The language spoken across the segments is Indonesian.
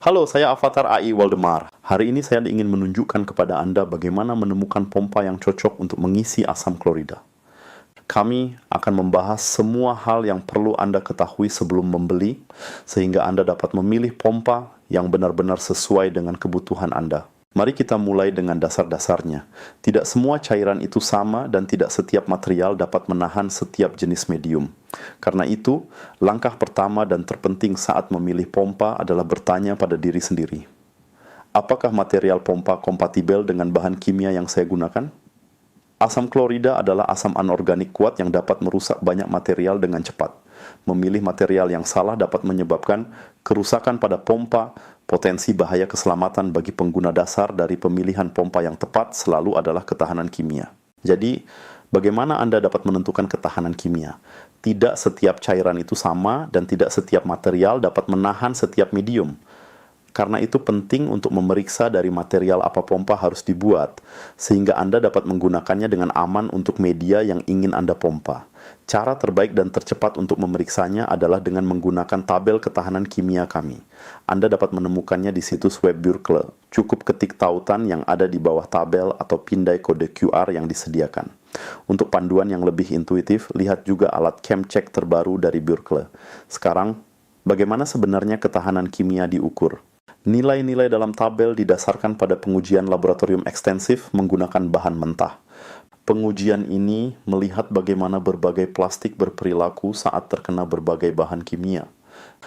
Halo, saya Avatar AI Waldemar. Hari ini saya ingin menunjukkan kepada Anda bagaimana menemukan pompa yang cocok untuk mengisi asam klorida. Kami akan membahas semua hal yang perlu Anda ketahui sebelum membeli, sehingga Anda dapat memilih pompa yang benar-benar sesuai dengan kebutuhan Anda. Mari kita mulai dengan dasar-dasarnya. Tidak semua cairan itu sama dan tidak setiap material dapat menahan setiap jenis medium. Karena itu, langkah pertama dan terpenting saat memilih pompa adalah bertanya pada diri sendiri. Apakah material pompa kompatibel dengan bahan kimia yang saya gunakan? Asam klorida adalah asam anorganik kuat yang dapat merusak banyak material dengan cepat. Memilih material yang salah dapat menyebabkan kerusakan pada pompa. Potensi bahaya keselamatan bagi pengguna dasar dari pemilihan pompa yang tepat selalu adalah ketahanan kimia. Jadi, bagaimana Anda dapat menentukan ketahanan kimia? Tidak setiap cairan itu sama dan tidak setiap material dapat menahan setiap medium. Karena itu penting untuk memeriksa dari material apa pompa harus dibuat, sehingga Anda dapat menggunakannya dengan aman untuk media yang ingin Anda pompa. Cara terbaik dan tercepat untuk memeriksanya adalah dengan menggunakan tabel ketahanan kimia kami. Anda dapat menemukannya di situs web Bürkle. Cukup ketik tautan yang ada di bawah tabel atau pindai kode QR yang disediakan. Untuk panduan yang lebih intuitif, lihat juga alat ChemCheck terbaru dari Bürkle. Sekarang, bagaimana sebenarnya ketahanan kimia diukur? Nilai-nilai dalam tabel didasarkan pada pengujian laboratorium ekstensif menggunakan bahan mentah. Pengujian ini melihat bagaimana berbagai plastik berperilaku saat terkena berbagai bahan kimia.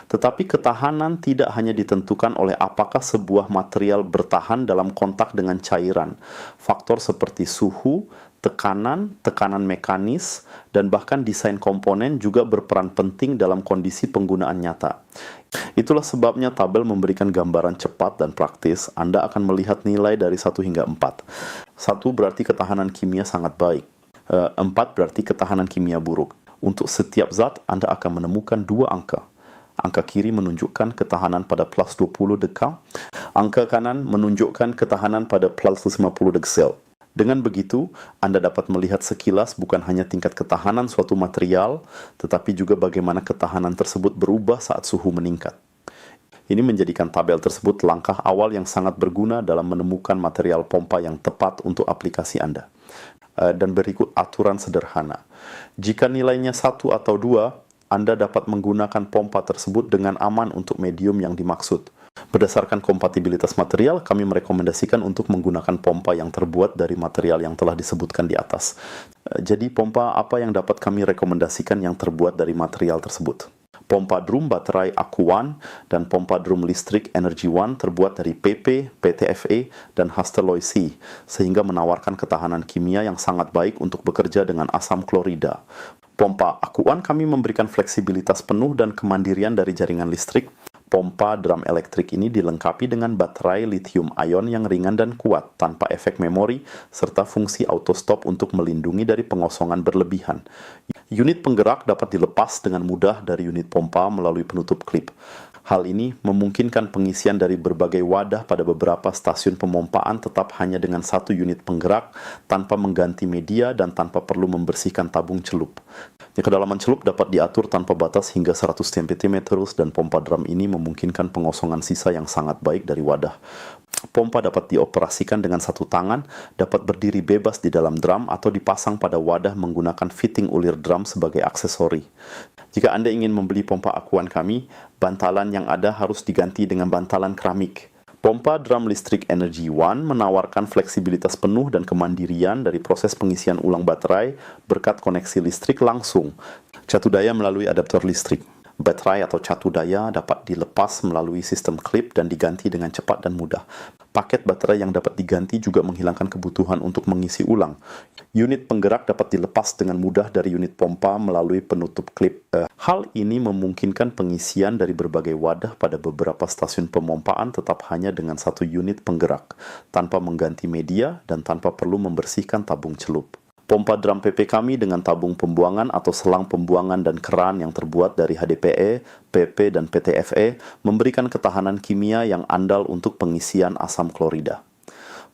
Tetapi ketahanan tidak hanya ditentukan oleh apakah sebuah material bertahan dalam kontak dengan cairan. Faktor seperti suhu, tekanan mekanis, dan bahkan desain komponen juga berperan penting dalam kondisi penggunaan nyata. Itulah sebabnya tabel memberikan gambaran cepat dan praktis. Anda akan melihat nilai dari 1 hingga 4. 1 berarti ketahanan kimia sangat baik. 4 berarti ketahanan kimia buruk. Untuk setiap zat, Anda akan menemukan 2 angka. Angka kiri menunjukkan ketahanan pada plus 20 dekal. Angka kanan menunjukkan ketahanan pada plus 50 deksel. Dengan begitu, Anda dapat melihat sekilas bukan hanya tingkat ketahanan suatu material, tetapi juga bagaimana ketahanan tersebut berubah saat suhu meningkat. Ini menjadikan tabel tersebut langkah awal yang sangat berguna dalam menemukan material pompa yang tepat untuk aplikasi Anda. Dan berikut aturan sederhana. Jika nilainya 1 atau 2, Anda dapat menggunakan pompa tersebut dengan aman untuk medium yang dimaksud. Berdasarkan kompatibilitas material, kami merekomendasikan untuk menggunakan pompa yang terbuat dari material yang telah disebutkan di atas. Jadi, pompa apa yang dapat kami rekomendasikan yang terbuat dari material tersebut? Pompa drum baterai Aquan dan pompa drum listrik Energy One terbuat dari PP, PTFE, dan Hastelloy C, sehingga menawarkan ketahanan kimia yang sangat baik untuk bekerja dengan asam klorida. Pompa Aquan kami memberikan fleksibilitas penuh dan kemandirian dari jaringan listrik. Pompa drum elektrik ini dilengkapi dengan baterai lithium ion yang ringan dan kuat, tanpa efek memori, serta fungsi auto stop untuk melindungi dari pengosongan berlebihan. Unit penggerak dapat dilepas dengan mudah dari unit pompa melalui penutup klip. Hal ini memungkinkan pengisian dari berbagai wadah pada beberapa stasiun pemompaan tetap hanya dengan 1 unit penggerak, tanpa mengganti media dan tanpa perlu membersihkan tabung celup. Kedalaman celup dapat diatur tanpa batas hingga 100 cm dan pompa drum ini memungkinkan pengosongan sisa yang sangat baik dari wadah. Pompa dapat dioperasikan dengan 1 tangan, dapat berdiri bebas di dalam drum atau dipasang pada wadah menggunakan fitting ulir drum sebagai aksesori. Jika Anda ingin membeli pompa Aquan kami, bantalan yang ada harus diganti dengan bantalan keramik. Pompa drum listrik Energy One menawarkan fleksibilitas penuh dan kemandirian dari proses pengisian ulang baterai berkat koneksi listrik langsung, catu daya melalui adaptor listrik. Baterai atau catu daya dapat dilepas melalui sistem klip dan diganti dengan cepat dan mudah. Paket baterai yang dapat diganti juga menghilangkan kebutuhan untuk mengisi ulang. Unit penggerak dapat dilepas dengan mudah dari unit pompa melalui penutup klip. Hal ini memungkinkan pengisian dari berbagai wadah pada beberapa stasiun pemompaan tetap hanya dengan 1 unit penggerak, tanpa mengganti media dan tanpa perlu membersihkan tabung celup. Pompa drum PP kami dengan tabung pembuangan atau selang pembuangan dan keran yang terbuat dari HDPE, PP, dan PTFE memberikan ketahanan kimia yang andal untuk pengisian asam klorida.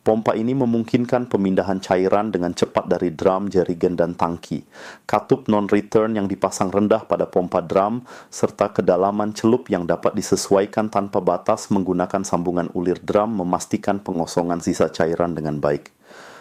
Pompa ini memungkinkan pemindahan cairan dengan cepat dari drum, jerigen, dan tangki. Katup non-return yang dipasang rendah pada pompa drum, serta kedalaman celup yang dapat disesuaikan tanpa batas menggunakan sambungan ulir drum memastikan pengosongan sisa cairan dengan baik.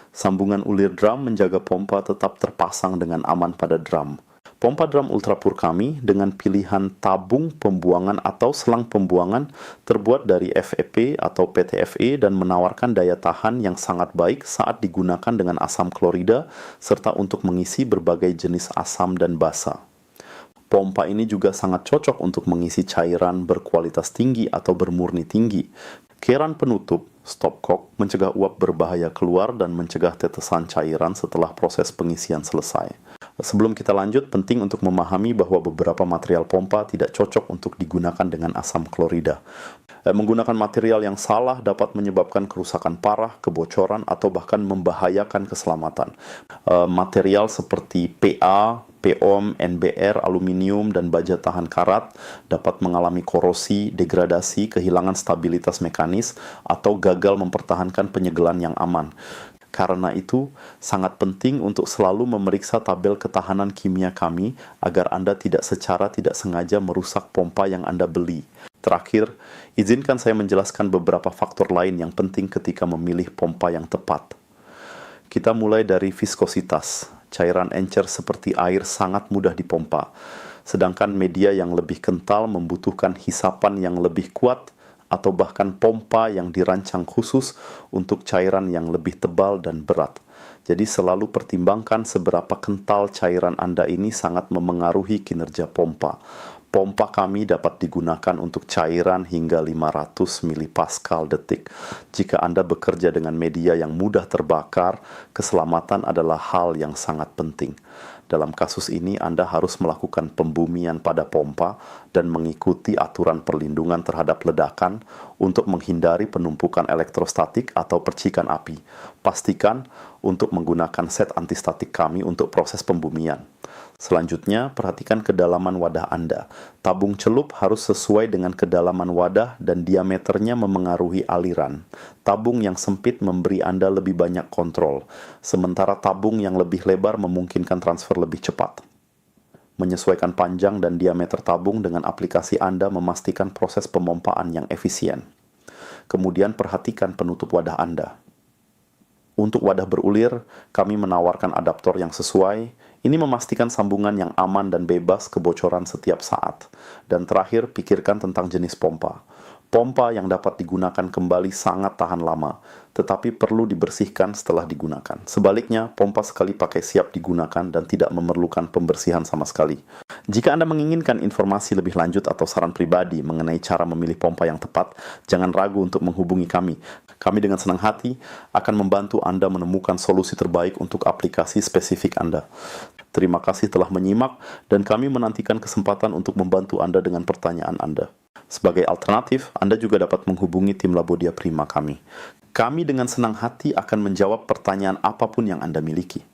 Sambungan ulir drum menjaga pompa tetap terpasang dengan aman pada drum. Pompa drum ultrapur kami dengan pilihan tabung pembuangan atau selang pembuangan terbuat dari FEP atau PTFE dan menawarkan daya tahan yang sangat baik saat digunakan dengan asam klorida serta untuk mengisi berbagai jenis asam dan basa. Pompa ini juga sangat cocok untuk mengisi cairan berkualitas tinggi atau bermurni tinggi. Keran penutup, stopcock, mencegah uap berbahaya keluar dan mencegah tetesan cairan setelah proses pengisian selesai. Sebelum kita lanjut, penting untuk memahami bahwa beberapa material pompa tidak cocok untuk digunakan dengan asam klorida. Menggunakan material yang salah dapat menyebabkan kerusakan parah, kebocoran, atau bahkan membahayakan keselamatan. Material seperti PA, POM, NBR, aluminium, dan baja tahan karat dapat mengalami korosi, degradasi, kehilangan stabilitas mekanis, atau gagal mempertahankan penyegelan yang aman. Karena itu, sangat penting untuk selalu memeriksa tabel ketahanan kimia kami agar Anda tidak secara tidak sengaja merusak pompa yang Anda beli. Terakhir, izinkan saya menjelaskan beberapa faktor lain yang penting ketika memilih pompa yang tepat. Kita mulai dari viskositas. Cairan encer seperti air sangat mudah dipompa, sedangkan media yang lebih kental membutuhkan hisapan yang lebih kuat atau bahkan pompa yang dirancang khusus untuk cairan yang lebih tebal dan berat. Jadi selalu pertimbangkan seberapa kental cairan Anda ini sangat memengaruhi kinerja pompa. Pompa kami dapat digunakan untuk cairan hingga 500 mPa detik. Jika Anda bekerja dengan media yang mudah terbakar, keselamatan adalah hal yang sangat penting. Dalam kasus ini, Anda harus melakukan pembumian pada pompa dan mengikuti aturan perlindungan terhadap ledakan untuk menghindari penumpukan elektrostatik atau percikan api. Pastikan untuk menggunakan set antistatik kami untuk proses pembumian. Selanjutnya, perhatikan kedalaman wadah Anda. Tabung celup harus sesuai dengan kedalaman wadah dan diameternya memengaruhi aliran. Tabung yang sempit memberi Anda lebih banyak kontrol, sementara tabung yang lebih lebar memungkinkan transfer lebih cepat. Menyesuaikan panjang dan diameter tabung dengan aplikasi Anda memastikan proses pemompaan yang efisien. Kemudian perhatikan penutup wadah Anda. Untuk wadah berulir, kami menawarkan adaptor yang sesuai. Ini memastikan sambungan yang aman dan bebas kebocoran setiap saat. Dan terakhir, pikirkan tentang jenis pompa. Pompa yang dapat digunakan kembali sangat tahan lama, tetapi perlu dibersihkan setelah digunakan. Sebaliknya, pompa sekali pakai siap digunakan dan tidak memerlukan pembersihan sama sekali. Jika Anda menginginkan informasi lebih lanjut atau saran pribadi mengenai cara memilih pompa yang tepat, jangan ragu untuk menghubungi kami. Kami dengan senang hati akan membantu Anda menemukan solusi terbaik untuk aplikasi spesifik Anda. Terima kasih telah menyimak, dan kami menantikan kesempatan untuk membantu Anda dengan pertanyaan Anda. Sebagai alternatif, Anda juga dapat menghubungi tim Labodia Prima kami. Kami dengan senang hati akan menjawab pertanyaan apapun yang Anda miliki.